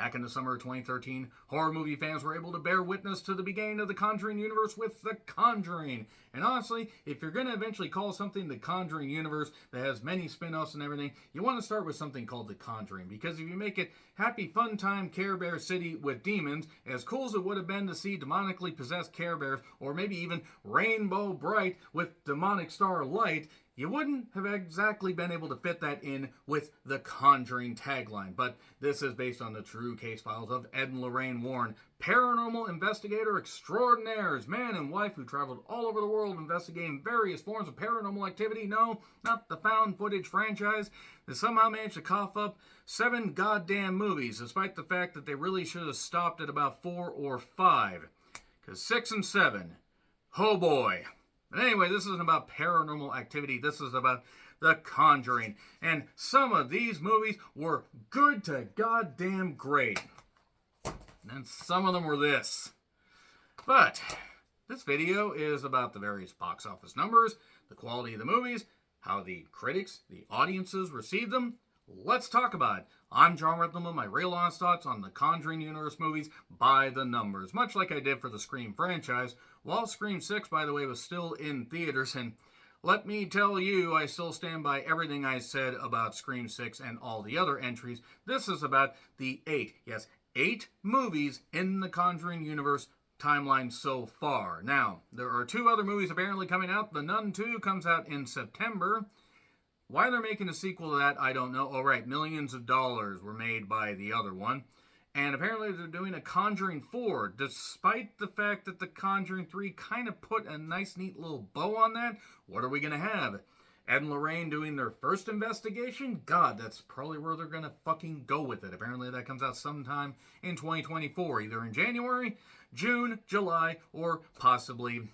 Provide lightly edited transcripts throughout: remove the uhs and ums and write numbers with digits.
Back in the summer of 2013, horror movie fans were able to bear witness to the beginning of the Conjuring universe with The Conjuring. And honestly, if you're going to eventually call something the Conjuring universe that has many spin-offs and everything, you want to start with something called The Conjuring. Because if you make it Happy Fun Time Care Bear City with demons, as cool as it would have been to see demonically possessed Care Bears, or maybe even Rainbow Bright with demonic starlight, you wouldn't have exactly been able to fit that in with the Conjuring tagline. But this is based on the true case files of Ed and Lorraine Warren, paranormal investigator extraordinaires, man and wife who traveled all over the world investigating various forms of paranormal activity. No, not the found footage franchise. They somehow managed to cough up 7 goddamn movies, despite the fact that they really should have stopped at about 4 or 5. Because 6 and 7, oh boy. But anyway, this isn't about paranormal activity. This is about The Conjuring. And some of these movies were good to goddamn great. And some of them were this. But this video is about the various box office numbers, the quality of the movies, how the critics, the audiences received them. Let's talk about it. I'm John Ripley with my real honest thoughts on the Conjuring universe movies by the numbers, much like I did for the Scream franchise, while Scream 6, by the way, was still in theaters. And let me tell you, I still stand by everything I said about Scream 6 and all the other entries. This is about the 8 movies in the Conjuring universe timeline so far. Now, there are 2 other movies apparently coming out. The Nun 2 comes out in September. Why they're making a sequel to that, I don't know. Oh, right, millions of dollars were made by the other one. And apparently they're doing a Conjuring 4, despite the fact that the Conjuring 3 kind of put a nice, neat little bow on that. What are we going to have? Ed and Lorraine doing their first investigation? God, that's probably where they're going to fucking go with it. Apparently that comes out sometime in 2024, either in January, June, July, or possibly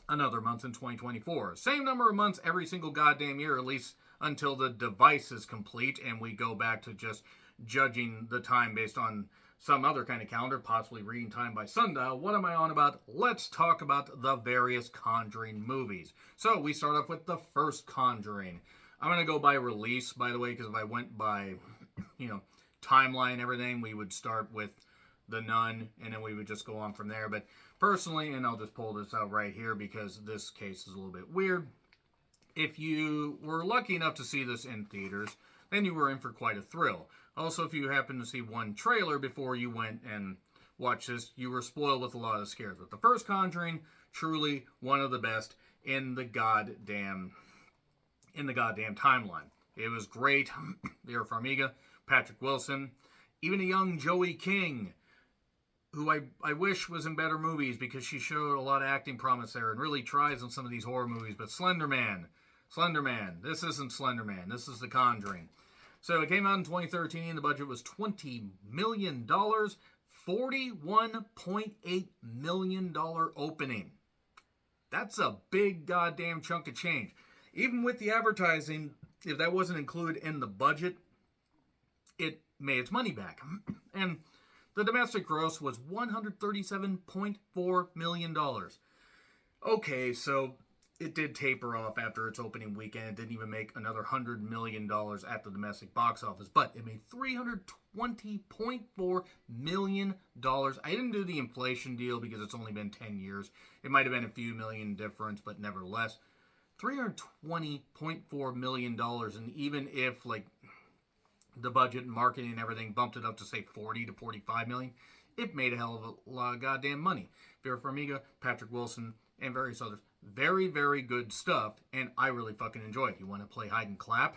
another month in 2024. Same number of months every single goddamn year, at least until the device is complete and we go back to just judging the time based on some other kind of calendar, possibly reading time by sundial. What am I on about? Let's talk about the various Conjuring movies. So we start off with the first Conjuring. I'm going to go by release, by the way, because if I went by, timeline and everything, we would start with The Nun, and then we would just go on from there. But personally, and I'll just pull this out right here because this case is a little bit weird. If you were lucky enough to see this in theaters, then you were in for quite a thrill. Also, if you happened to see one trailer before you went and watched this, you were spoiled with a lot of scares. But the first Conjuring, truly one of the best in the goddamn timeline. It was great. Vera Farmiga, Patrick Wilson, even a young Joey King, who I wish was in better movies because she showed a lot of acting promise there and really tries in some of these horror movies. But Slender Man, this isn't Slender Man, this is The Conjuring. So it came out in 2013, the budget was $20 million, $41.8 million opening. That's a big goddamn chunk of change. Even with the advertising, if that wasn't included in the budget, it made its money back. And the domestic gross was $137.4 million. Okay, so it did taper off after its opening weekend. It didn't even make another $100 million at the domestic box office, but it made $320.4 million. I didn't do the inflation deal because it's only been 10 years. It might have been a few million difference, but nevertheless, $320.4 million. And even if, the budget and marketing and everything bumped it up to, say, 40 to 45 million, it made a hell of a lot of goddamn money. Vera Farmiga, Patrick Wilson, and various others. Very, very good stuff, and I really fucking enjoy it. You want to play hide and clap?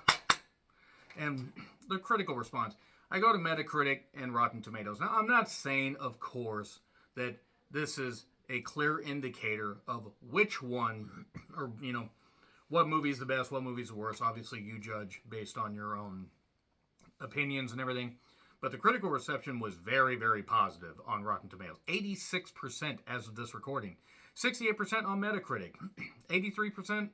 And the critical response. I go to Metacritic and Rotten Tomatoes. Now, I'm not saying, of course, that this is a clear indicator of which one, or, what movie is the best, what movie is the worst. Obviously, you judge based on your own opinions and everything. But the critical reception was very, very positive on Rotten Tomatoes. 86% as of this recording. 68% on Metacritic. 83%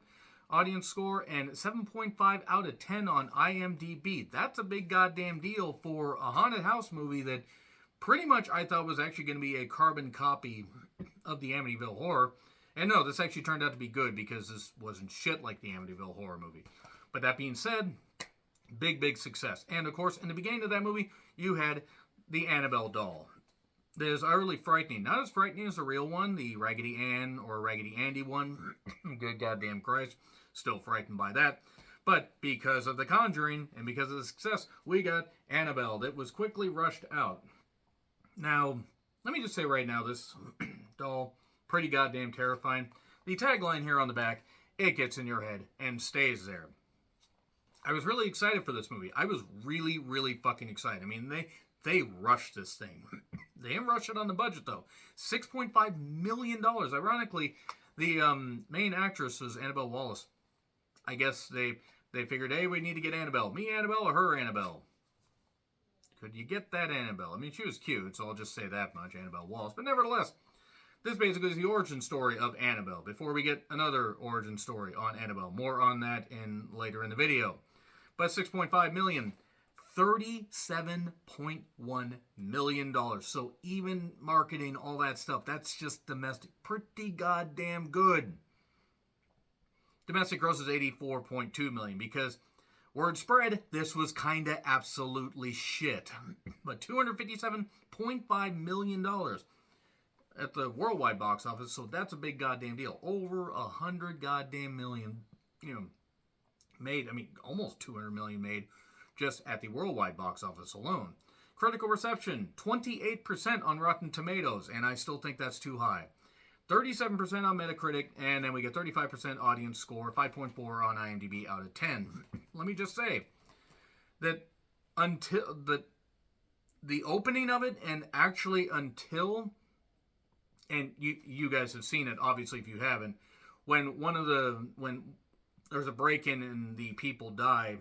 audience score. And 7.5 out of 10 on IMDb. That's a big goddamn deal for a haunted house movie that pretty much I thought was actually going to be a carbon copy of the Amityville Horror. And no, this actually turned out to be good because this wasn't shit like the Amityville Horror movie. But that being said, big, big success. And of course, in the beginning of that movie, you had the Annabelle doll. That is utterly frightening. Not as frightening as the real one, the Raggedy Ann or Raggedy Andy one. Good goddamn Christ. Still frightened by that. But because of The Conjuring and because of the success, we got Annabelle that was quickly rushed out. Now, let me just say right now, this doll, pretty goddamn terrifying. The tagline here on the back, it gets in your head and stays there. I was really excited for this movie. I was really, really fucking excited. I mean, they rushed this thing. They didn't rush it on the budget, though. $6.5 million. Ironically, the main actress was Annabelle Wallis. I guess they figured, hey, we need to get Annabelle. Me Annabelle or her Annabelle? Could you get that Annabelle? I mean, she was cute, so I'll just say that much, Annabelle Wallis. But nevertheless, this basically is the origin story of Annabelle. Before we get another origin story on Annabelle. More on that later in the video. But $6.5 million. $37.1 million. So even marketing, all that stuff, that's just domestic. Pretty goddamn good. Domestic gross is $84.2 million because word spread, this was kind of absolutely shit. But $257.5 million at the worldwide box office, so that's a big goddamn deal. Over 100 goddamn million, made. I mean, almost 200 million made just at the worldwide box office alone. Critical reception, 28% on Rotten Tomatoes, and I still think that's too high. 37% on Metacritic, and then we get 35% audience score, 5.4 on IMDb out of 10. Let me just say that until the opening of it, and actually until, and you guys have seen it, obviously if you haven't, when there's a break-in and the people die,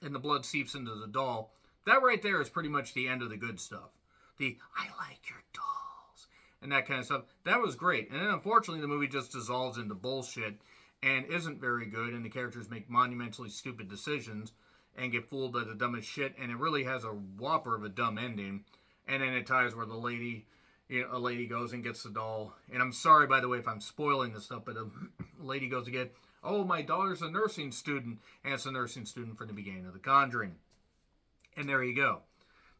and the blood seeps into the doll, that right there is pretty much the end of the good stuff. The, I like your dolls, and that kind of stuff. That was great. And then unfortunately the movie just dissolves into bullshit and isn't very good, and the characters make monumentally stupid decisions and get fooled by the dumbest shit, and it really has a whopper of a dumb ending. And then it ties where a lady goes and gets the doll. And I'm sorry, by the way, if I'm spoiling this stuff, but a lady goes to get, oh, my daughter's a nursing student, and it's a nursing student from the beginning of The Conjuring. And there you go.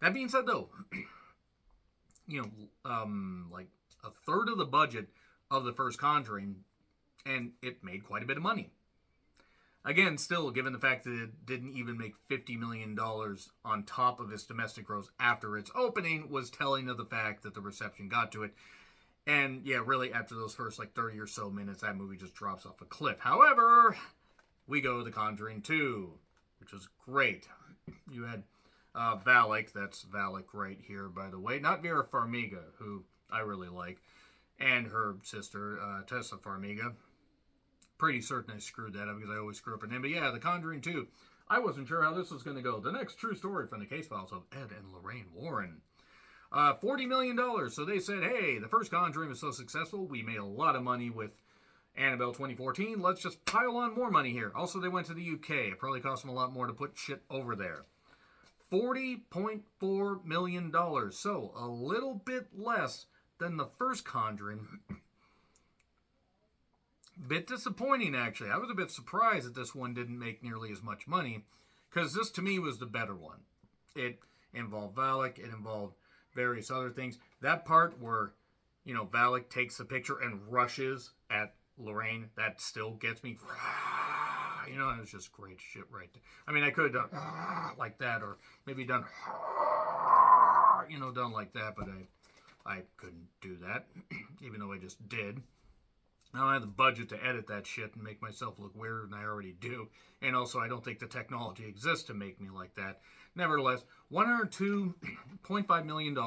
That being said, though, like a third of the budget of the first Conjuring, and it made quite a bit of money. Again, still, given the fact that it didn't even make $50 million on top of its domestic gross after its opening, was telling of the fact that the reception got to it. And yeah, really, after those first 30 or so minutes, that movie just drops off a cliff. However, we go to The Conjuring 2, which was great. You had Valak, that's Valak right here, by the way. Not Vera Farmiga, who I really like, and her sister, Tessa Farmiga. Pretty certain I screwed that up because I always screw up her name. But yeah, The Conjuring 2. I wasn't sure how this was going to go. The next true story from the case files of Ed and Lorraine Warren. $40 million. So they said, hey, the first Conjuring was so successful, we made a lot of money with Annabelle 2014. Let's just pile on more money here. Also, they went to the UK. It probably cost them a lot more to put shit over there. $40.4 million. So a little bit less than the first Conjuring. Bit disappointing, actually. I was a bit surprised that this one didn't make nearly as much money, because this, to me, was the better one. It involved Valak. It involved various other things. That part where, Valak takes the picture and rushes at Lorraine, that still gets me. It was just great shit right there. I mean, I could have done like that, or maybe done, done like that, but I couldn't do that, even though I just did. I don't have the budget to edit that shit and make myself look weirder than I already do. And also, I don't think the technology exists to make me like that. Nevertheless, $102.5 million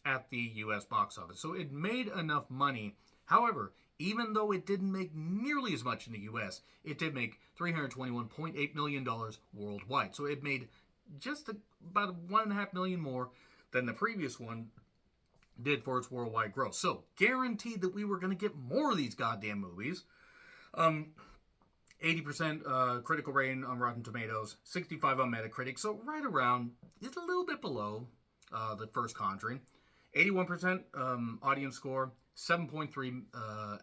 at the U.S. box office. So it made enough money. However, even though it didn't make nearly as much in the U.S., it did make $321.8 million worldwide. So it made just about $1.5 million more than the previous one did for its worldwide gross. So, guaranteed that we were going to get more of these goddamn movies. 80% critical rating on Rotten Tomatoes, 65 on Metacritic, so right around, it's a little bit below the first Conjuring. 81% audience score, 7.3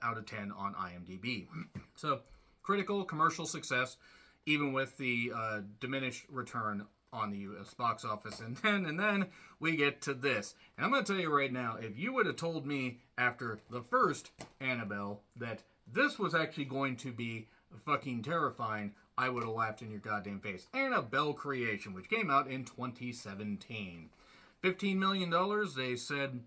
out of 10 on IMDb. So, critical, commercial success, even with the diminished return on the U.S. box office. And then we get to this. And I'm going to tell you right now, if you would have told me after the first Annabelle that this was actually going to be fucking terrifying, I would have laughed in your goddamn face. Annabelle Creation, which came out in 2017. $15 million, they said,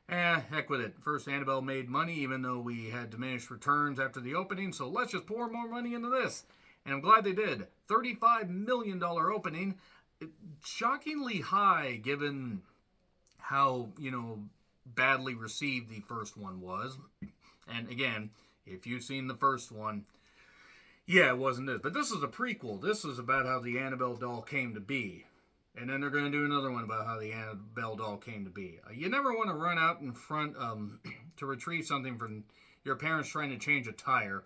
heck with it. First Annabelle made money, even though we had diminished returns after the opening, so let's just pour more money into this. And I'm glad they did. $35 million opening. Shockingly high, given how, badly received the first one was. And again, if you've seen the first one, yeah, it wasn't this. But this is a prequel. This is about how the Annabelle doll came to be. And then they're going to do another one about how the Annabelle doll came to be. You never want to run out in front to retrieve something from your parents trying to change a tire.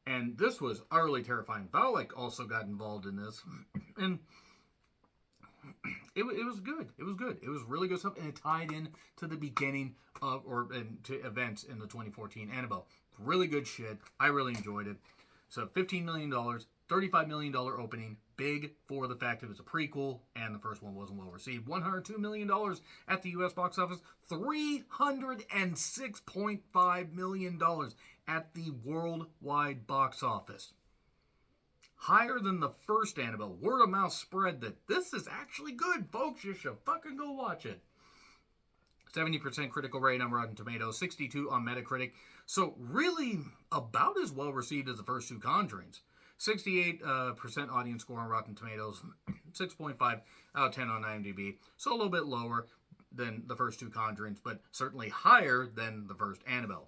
And this was utterly terrifying. Valak also got involved in this. And it was good. It was good. It was really good stuff. And it tied in to the beginning of, to events in the 2014 Annabelle. Really good shit. I really enjoyed it. So $15 million, $35 million opening. Big for the fact it was a prequel, and the first one wasn't well received. $102 million at the U.S. box office. $306.5 million at the worldwide box office. Higher than the first Annabelle. Word of mouth spread that this is actually good, folks. You should fucking go watch it. 70% critical rating on Rotten Tomatoes, 62 on Metacritic. So really about as well received as the first two Conjurings. 68% audience score on Rotten Tomatoes, 6.5 out of 10 on IMDb. So a little bit lower than the first two Conjurings, but certainly higher than the first Annabelle.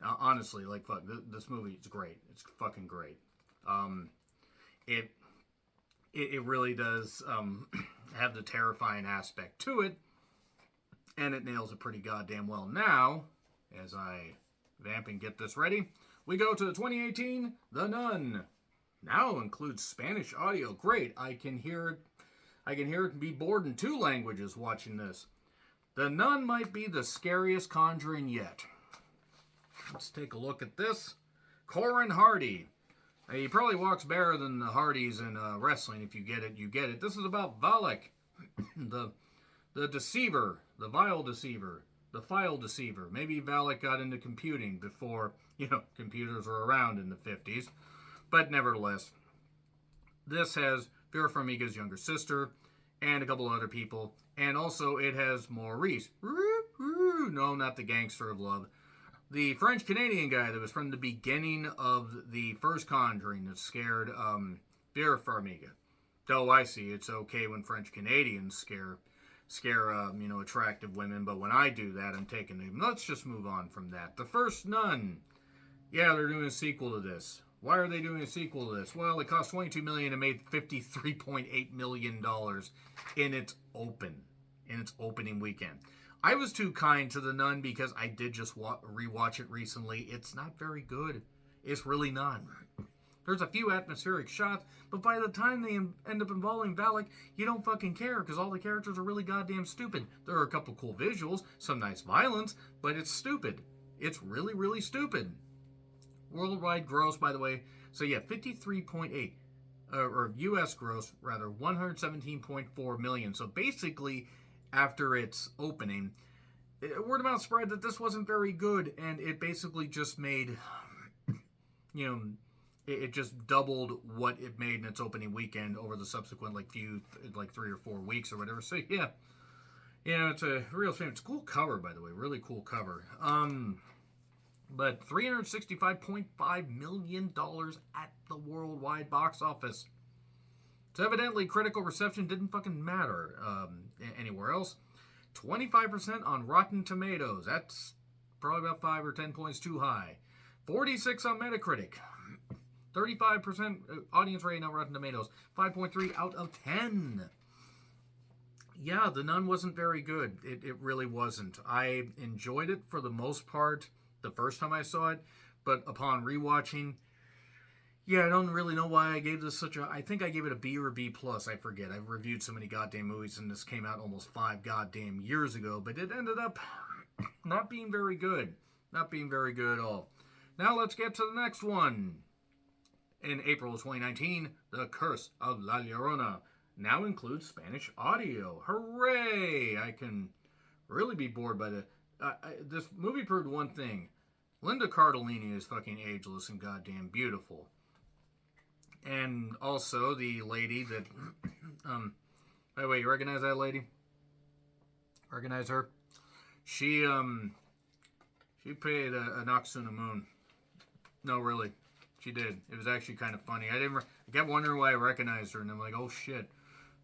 Now, honestly, like, fuck, this movie is great. It's fucking great. It really does have the terrifying aspect to it, and it nails it pretty goddamn well. Now, as I vamp and get this ready, we go to the 2018 The Nun. Now includes Spanish audio. Great. I can hear it and be bored in two languages watching this. The Nun might be the scariest Conjuring yet. Let's take a look at this. Corin Hardy. He probably walks better than the Hardys in wrestling. If you get it, you get it. This is about Valak, the deceiver, the vile deceiver, the file deceiver. Maybe Valak got into computing before, computers were around in the 50s. But nevertheless, this has Vera Farmiga's younger sister and a couple other people. And also it has Maurice. No, not the gangster of love. The French-Canadian guy that was from the beginning of the first Conjuring that scared Vera Farmiga. Oh, I see. It's okay when French-Canadians scare attractive women. But when I do that, I'm taking them. Let's just move on from that. The First Nun. Yeah, they're doing a sequel to this. Why are they doing a sequel to this? Well, it cost $22 million and made $53.8 million in its opening weekend. I was too kind to The Nun because I did just rewatch it recently. It's not very good. It's really not. There's a few atmospheric shots, but by the time they end up involving Valak, you don't fucking care because all the characters are really goddamn stupid. There are a couple cool visuals, some nice violence, but it's stupid. It's really, really stupid. Worldwide gross, by the way, so yeah, 53.8, or U.S. gross, rather, 117.4 million. So basically, after its opening, word of mouth spread that this wasn't very good, and it basically just made, it just doubled what it made in its opening weekend over the subsequent, 3 or 4 weeks or whatever. So yeah, it's a real shame. It's a cool cover, by the way, really cool cover. But $365.5 million at the worldwide box office. So evidently critical reception didn't fucking matter anywhere else. 25% on Rotten Tomatoes. That's probably about 5 or 10 points too high. 46 on Metacritic. 35% audience rating on Rotten Tomatoes. 5.3 out of 10. Yeah, The Nun wasn't very good. It really wasn't. I enjoyed it for the most part the first time I saw it, but upon rewatching, yeah, I don't really know why I gave this I think I gave it a B or B plus, I forget. I've reviewed so many goddamn movies, and this came out almost 5 goddamn years ago, but it ended up not being very good. Not being very good at all. Now let's get to the next one. In April of 2019, The Curse of La Llorona. now includes Spanish audio. Hooray! I can really be bored by this movie proved one thing. Linda Cardellini is fucking ageless and goddamn beautiful. And also the lady that, by the way, you recognize that lady? Recognize her? She played a Noxuna Moon. No, really. She did. It was actually kind of funny. I kept wondering why I recognized her, and I'm like, oh shit.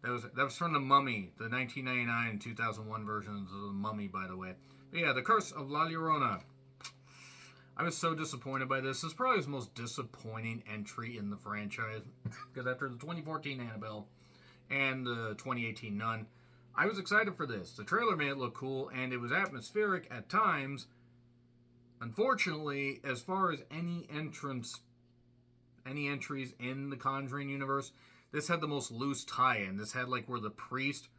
That was from The Mummy, the 1999 and 2001 versions of The Mummy, by the way. But yeah, The Curse of La Llorona. I was so disappointed by this. This is probably the most disappointing entry in the franchise. Because after the 2014 Annabelle and the 2018 Nun, I was excited for this. The trailer made it look cool, and it was atmospheric at times. Unfortunately, as far as any entries in the Conjuring universe, this had the most loose tie-in. This had like where the priest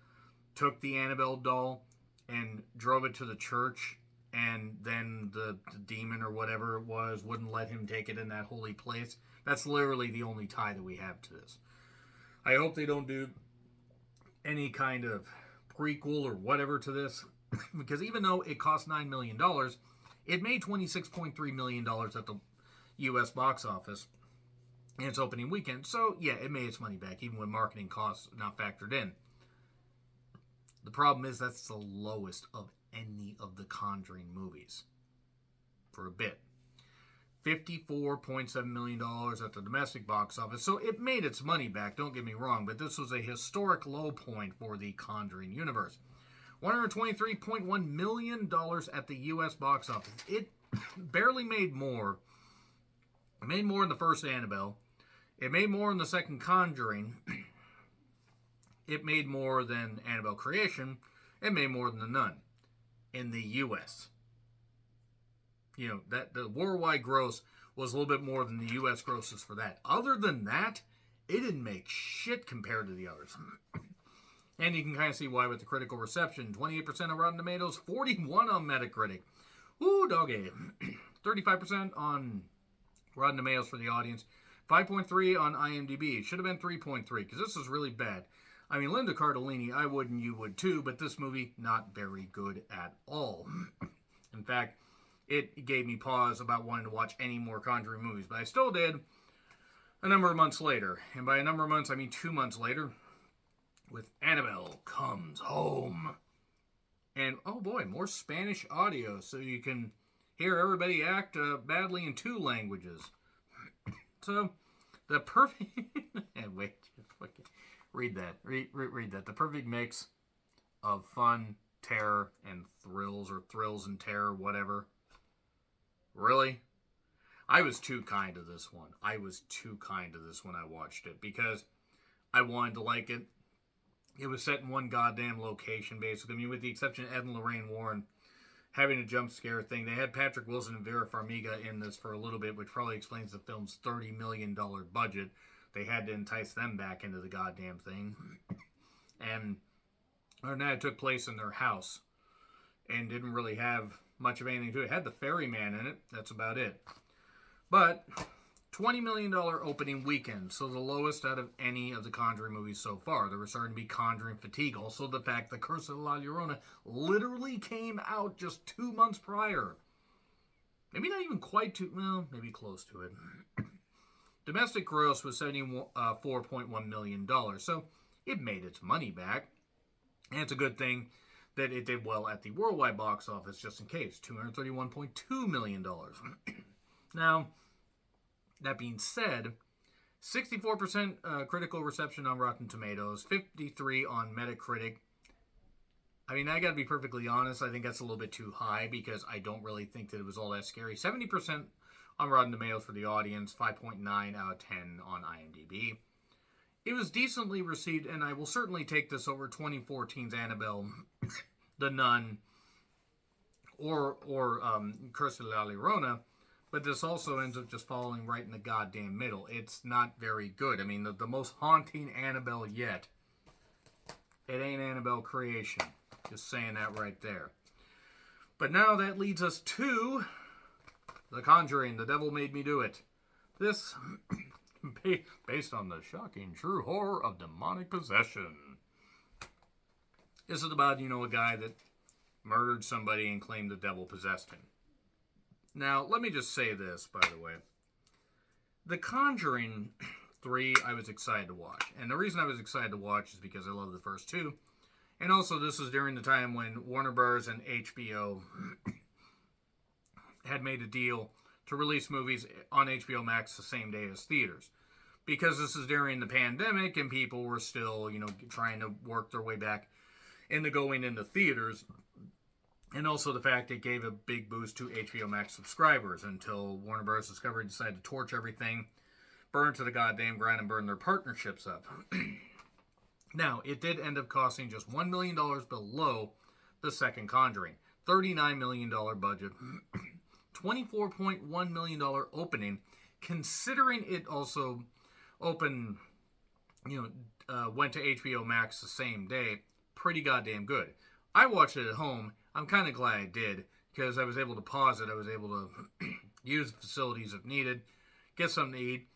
took the Annabelle doll and drove it to the church, and then the demon or whatever it was wouldn't let him take it in that holy place. That's literally the only tie that we have to this. I hope they don't do any kind of prequel or whatever to this, because even though it cost $9 million, it made $26.3 million at the U.S. box office in its opening weekend. So, yeah, it made its money back, even with marketing costs not factored in. The problem is that's the lowest of any of the Conjuring movies for a bit. $54.7 million at the domestic box office. So it made its money back, don't get me wrong, but this was a historic low point for the Conjuring universe. $123.1 million at the U.S. box office. It barely made more. It made more in the first Annabelle. It made more in the second Conjuring. It made more than Annabelle Creation. It made more than The Nun in the U.S. You know, that the worldwide gross was a little bit more than the U.S. grosses for that. Other than that, it didn't make shit compared to the others. And you can kind of see why with the critical reception. 28% on Rotten Tomatoes, 41% on Metacritic. Ooh, doggy. 35% on Rotten Tomatoes for the audience. 5.3 on IMDb. It should have been 3.3 because this is really bad. I mean, Linda Cardellini, I would and you would too, but this movie, not very good at all. In fact, it gave me pause about wanting to watch any more Conjuring movies, but I still did a number of months later. And by a number of months, I mean 2 months later, with Annabelle Comes Home. And, oh boy, more Spanish audio, so you can hear everybody act badly in 2 languages. So, the perfect... Wait, read that. Read that. The perfect mix of fun, terror, and thrills, or thrills and terror, whatever. Really? I was too kind to this one. I was too kind to this when I watched it, because I wanted to like it. It was set in one goddamn location, basically. I mean, with the exception of Ed and Lorraine Warren having a jump scare thing. They had Patrick Wilson and Vera Farmiga in this for a little bit, which probably explains the film's $30 million budget. They had to entice them back into the goddamn thing. And it took place in their house and didn't really have much of anything to it. It had the ferryman in it. That's about it. But $20 million opening weekend, so the lowest out of any of the Conjuring movies so far. There was starting to be Conjuring fatigue. Also, the fact The Curse of La Llorona literally came out just 2 months prior. Maybe not even quite well, maybe close to it. Domestic gross was $74.1 million, so it made its money back. And it's a good thing that it did well at the worldwide box office, just in case. $231.2 million. Now, that being said, 64% critical reception on Rotten Tomatoes, 53% on Metacritic. I mean, I gotta be perfectly honest, I think that's a little bit too high because I don't really think that it was all that scary. 70% on Rotten Tomatoes for the audience, 5.9 out of 10 on IMDb. It was decently received, and I will certainly take this over 2014's Annabelle, The Nun, or Curse of La Llorona. But this also ends up just falling right in the goddamn middle. It's not very good. I mean, the most haunting Annabelle yet. It ain't Annabelle Creation. Just saying that right there. But now that leads us to The Conjuring. The Devil Made Me Do It. This based on the shocking true horror of demonic possession. This is about, a guy that murdered somebody and claimed the devil possessed him. Now, let me just say this, by the way. The Conjuring 3, I was excited to watch. And the reason I was excited to watch is because I love the first two. And also, this was during the time when Warner Bros. And HBO had made a deal to release movies on HBO Max the same day as theaters. Because this is during the pandemic and people were still, trying to work their way back into going into theaters. And also the fact it gave a big boost to HBO Max subscribers until Warner Bros. Discovery decided to torch everything, burn to the goddamn ground, and burn their partnerships up. Now, it did end up costing just $1 million below the second Conjuring. $39 million budget. $24.1 million opening, considering it also opened, went to HBO Max the same day. Pretty goddamn good. I watched it at home. I'm kind of glad I did, because I was able to pause it. I was able to use the facilities if needed, get something to eat,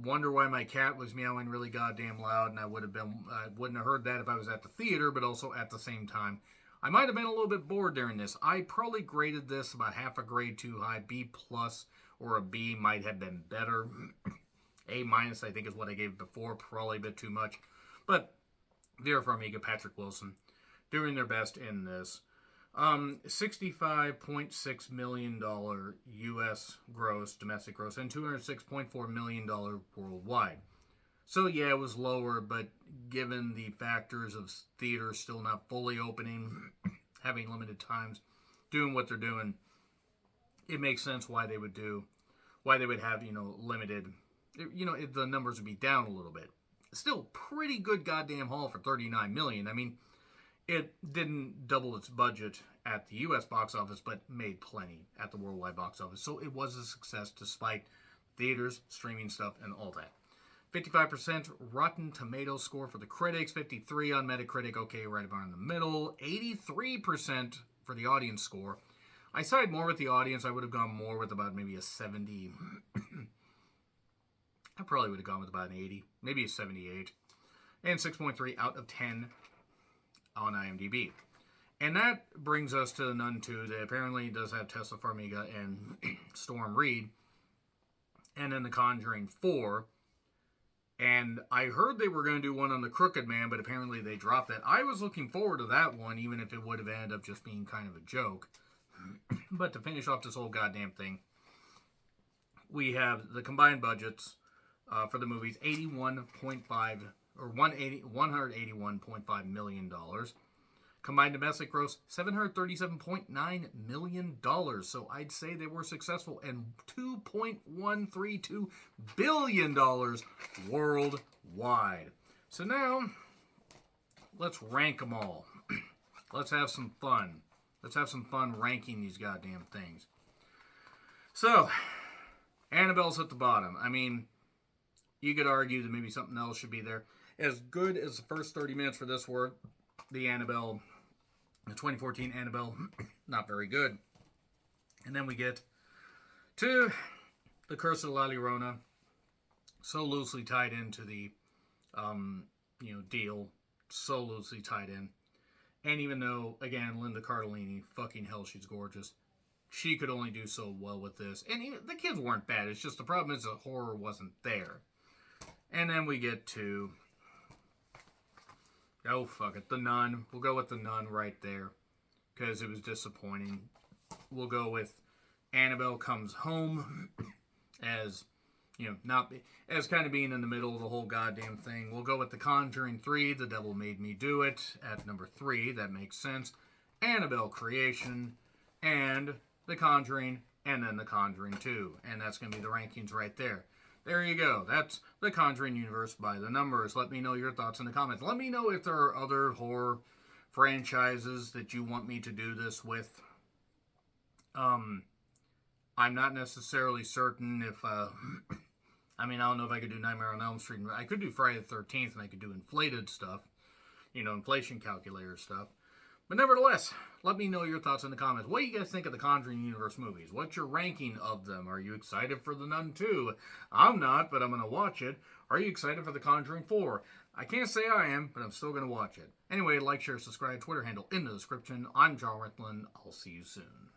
wonder why my cat was meowing really goddamn loud, and I wouldn't have heard that if I was at the theater, but also at the same time, I might have been a little bit bored during this. I probably graded this about half a grade too high. B plus or a B might have been better. A minus, I think, is what I gave before. Probably a bit too much. But Vera Farmiga, Patrick Wilson, doing their best in this. $65.6 million U.S. gross, domestic gross, and $206.4 million worldwide. So yeah, it was lower, but given the factors of theaters still not fully opening, having limited times, doing what they're doing, it makes sense why they would have, limited, the numbers would be down a little bit. Still pretty good goddamn haul for $39 million. I mean, it didn't double its budget at the U.S. box office, but made plenty at the worldwide box office. So it was a success despite theaters, streaming stuff, and all that. 55% Rotten Tomatoes score for the critics, 53% on Metacritic, okay, right about in the middle, 83% for the audience score. I side more with the audience. I would have gone more with about maybe a 70. I probably would have gone with about an 80, maybe a 78. And 6.3 out of 10 on IMDb. And that brings us to The Nun 2 that apparently does have Tessa Farmiga and Storm Reed. And then The Conjuring 4. And I heard they were going to do one on The Crooked Man, but apparently they dropped that. I was looking forward to that one, even if it would have ended up just being kind of a joke. But to finish off this whole goddamn thing, we have the combined budgets for the movies, $181.5 million. Combined domestic gross, $737.9 million. So I'd say they were successful, and $2.132 billion worldwide. So now, let's rank them all. Let's have some fun. Let's have some fun ranking these goddamn things. So, Annabelle's at the bottom. I mean, you could argue that maybe something else should be there. As good as the first 30 minutes for this were, the 2014 Annabelle, not very good. And then we get to The Curse of La Llorona, so loosely tied into the, deal, so loosely tied in. And even though, again, Linda Cardellini, fucking hell, she's gorgeous. She could only do so well with this. And the kids weren't bad. It's just the problem is the horror wasn't there. And then we get to, oh, fuck it, The Nun. We'll go with The Nun right there, because it was disappointing. We'll go with Annabelle Comes Home as, as kind of being in the middle of the whole goddamn thing. We'll go with The Conjuring 3, The Devil Made Me Do It, at number 3. That makes sense. Annabelle Creation, and The Conjuring, and then The Conjuring 2. And that's going to be the rankings right there. There you go. That's the Conjuring universe by the numbers. Let me know your thoughts in the comments. Let me know if there are other horror franchises that you want me to do this with. I'm not necessarily certain if, I don't know if I could do Nightmare on Elm Street. I could do Friday the 13th, and I could do inflated stuff. Inflation calculator stuff. But nevertheless, let me know your thoughts in the comments. What do you guys think of the Conjuring universe movies? What's your ranking of them? Are you excited for The Nun 2? I'm not, but I'm going to watch it. Are you excited for The Conjuring 4? I can't say I am, but I'm still going to watch it. Anyway, like, share, subscribe, Twitter handle in the description. I'm John Rickland. I'll see you soon.